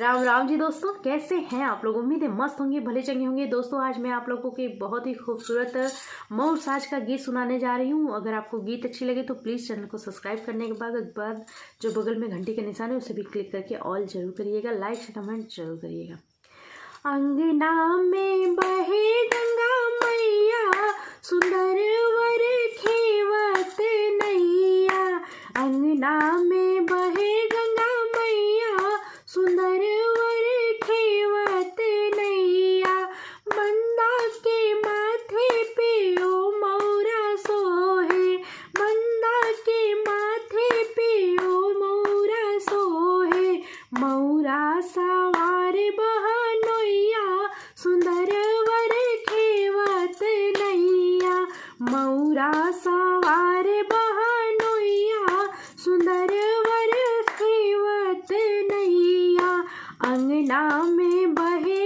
राम राम जी दोस्तों, कैसे हैं आप लोग। उम्मीद है मस्त होंगे, भले चंगे होंगे। दोस्तों आज मैं आप लोगों को बहुत ही खूबसूरत मऊर साज का गीत सुनाने जा रही हूँ। अगर आपको गीत अच्छी लगे तो प्लीज़ चैनल को सब्सक्राइब करने के बाद जो बगल में घंटी के निशान है उसे भी क्लिक करके ऑल जरूर करिएगा, लाइक कमेंट जरूर करिएगा। अंगना में बहे गंगा मैया, सुंदर वर खेवत नैया। अंगना में बहे गंगा मैया, सुंदर वर खेवत नैया। मंदा के माथे पे ओ मौरा सोहे, मंदा के माथे पे ओ मौरा सोहे। मौरा सवार बहनोइया, सुंदर वर खेवत नैया। मौरा सवार बहनोइया, सुंदर वर खेवत नैया। अंगना में बहे